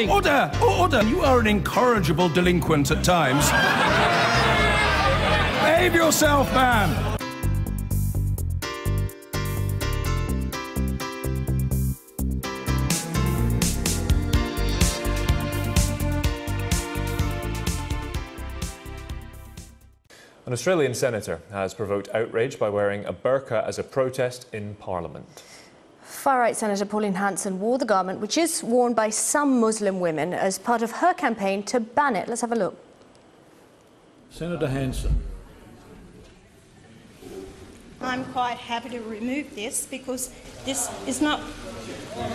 Order! Order! You are an incorrigible delinquent at times. Behave yourself, man! An Australian senator has provoked outrage by wearing a burqa as a protest in Parliament. Far-right Senator Pauline Hanson wore the garment, which is worn by some Muslim women, as part of her campaign to ban it. Let's have a look. Senator Hanson. I'm quite happy to remove this because this is not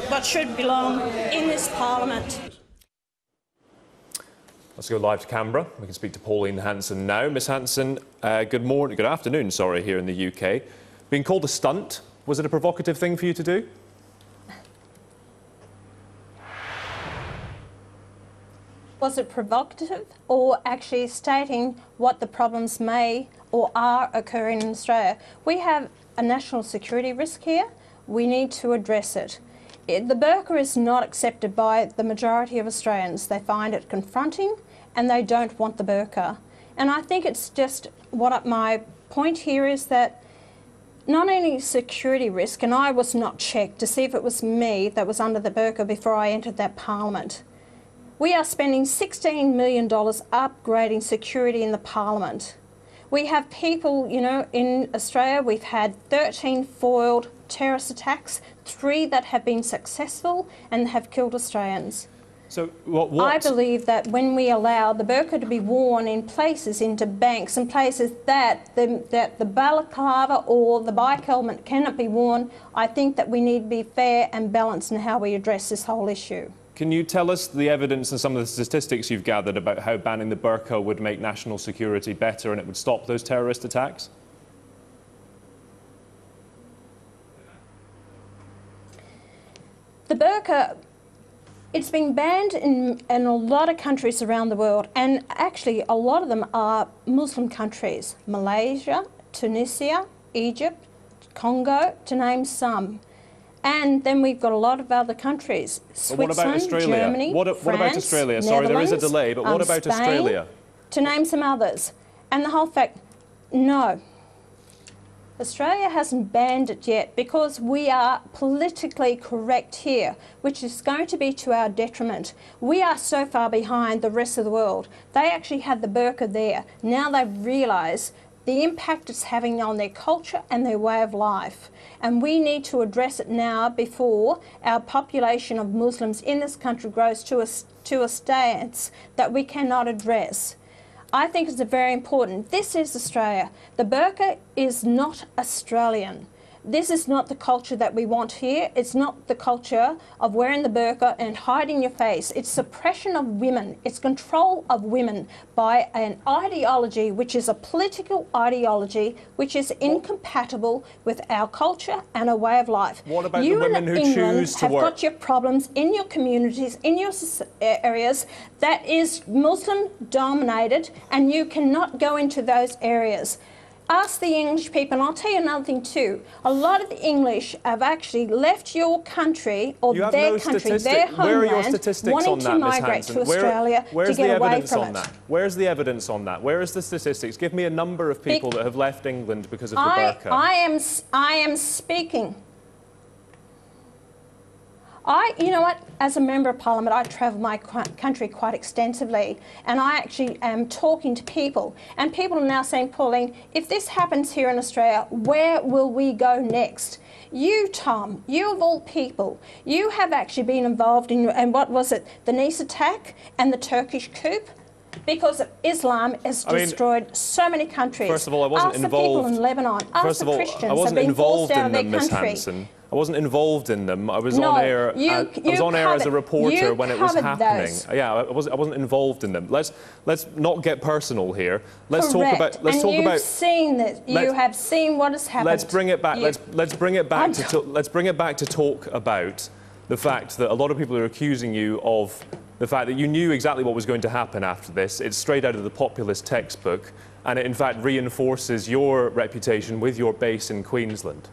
what should belong in this Parliament. Let's go live to Canberra. We can speak to Pauline Hanson now. Miss Hanson, good afternoon, sorry, here in the UK. Being called a stunt, was it a provocative thing for you to do? Was it provocative or actually stating what the problems may or are occurring in Australia? We have a national security risk here. We need to address it. The burqa is not accepted by the majority of Australians. They find it confronting and they don't want the burqa. And I think it's just my point here is that not only security risk, and I was not checked to see if it was me that was under the burqa before I entered that Parliament. We are spending $16 million upgrading security in the Parliament. We have people, you know, in Australia, we've had 13 foiled terrorist attacks, 3 that have been successful and have killed Australians. So what? I believe that when we allow the burqa to be worn in places, into banks and places that the balaclava or the bike helmet cannot be worn, I think that we need to be fair and balanced in how we address this whole issue. Can you tell us the evidence and some of the statistics you've gathered about how banning the burqa would make national security better and it would stop those terrorist attacks? The burqa, it's been banned in a lot of countries around the world, and actually a lot of them are Muslim countries. Malaysia, Tunisia, Egypt, Congo, to name some. And then we've got a lot of other countries. Switzerland, Germany, France, what about Australia? Sorry, there is a delay, but what about Spain, Australia? To name some others. And the whole fact, no. Australia hasn't banned it yet because we are politically correct here, which is going to be to our detriment. We are so far behind the rest of the world. They actually had the burqa there. Now they realise the impact it's having on their culture and their way of life. And we need to address it now before our population of Muslims in this country grows to a stance that we cannot address. I think it's very important. This is Australia. The burqa is not Australian. This is not the culture that we want here. It's not the culture of wearing the burqa and hiding your face. It's suppression of women. It's control of women by an ideology which is a political ideology which is incompatible with our culture and our way of life. What about the women who choose to work? You in England have got your problems in your communities, in your areas that is Muslim dominated, and you cannot go into those areas. Ask the English people, and I'll tell you another thing too. A lot of the English have actually left your country or their country, their homeland, wanting to migrate to Australia to get away from it. Where's the evidence on that? Where is the statistics? Give me a number of people that have left England because of the burqa. I am speaking. You know what, as a Member of Parliament, I travel my country quite extensively, and I actually am talking to people, and people are now saying, Pauline, if this happens here in Australia, where will we go next? You, Tom, you of all people, you have actually been involved in, and what was it, the Nice attack and the Turkish coup? Because Islam has destroyed so many countries. First of all, I wasn't involved. Ask the people in Lebanon, ask the Christians have been forced out of their country. I wasn't involved in them. I was on air. I was on air as a reporter when it was happening. Those. Yeah, I wasn't involved in them. Let's not get personal here. Let's Correct. talk about. Let's and talk about. Seen this. You have seen what has happened. Let's bring it back. Let's bring it back to. Let's bring it back to talk about the fact that a lot of people are accusing you of the fact that you knew exactly what was going to happen after this. It's straight out of the populist textbook, and it in fact reinforces your reputation with your base in Queensland.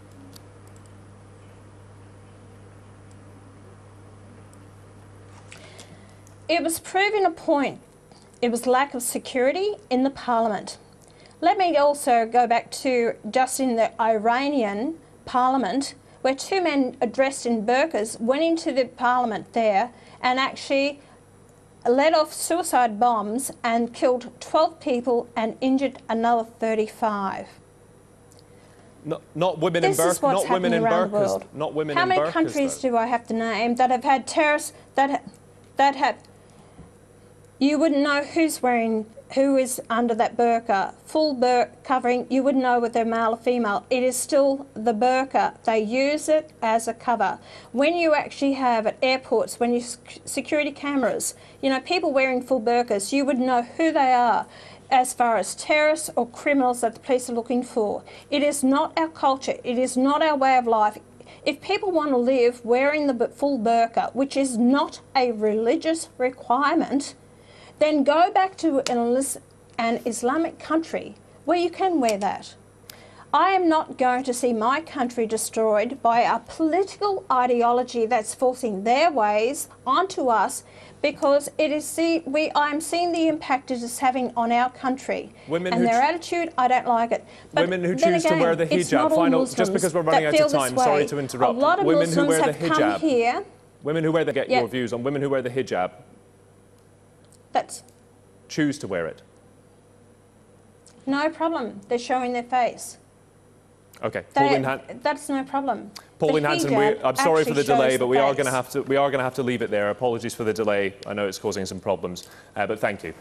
It was proving a point. It was lack of security in the parliament. Let me also go back to just in the Iranian parliament, where two men dressed in burqas went into the parliament there and actually let off suicide bombs and killed 12 people and injured another 35. Not women in burqas. This is what's happening around the world. Not women in burqas. How many countries do I have to name that have had terrorists that have? You wouldn't know who is under that burqa. Full burqa covering, you wouldn't know whether they're male or female. It is still the burqa. They use it as a cover. When you actually have at airports, when you security cameras, you know, people wearing full burqas, you would know who they are as far as terrorists or criminals that the police are looking for. It is not our culture. It is not our way of life. If people want to live wearing the full burqa, which is not a religious requirement, then go back to an Islamic country where you can wear that. I am not going to see my country destroyed by a political ideology that's forcing their ways onto us, because it is I'm seeing the impact it is having on our country. And their attitude, I don't like it. But women who choose to wear the hijab, final, just because we're running out of time, sorry to interrupt. A lot of women Muslims who wear the hijab, come here. Women who wear the, get your views on women who wear the hijab. Choose to wear it. No problem. They're showing their face. Okay. That's no problem. Pauline Hanson, I'm sorry for the delay, but we are going to have to leave it there. Apologies for the delay. I know it's causing some problems, but thank you.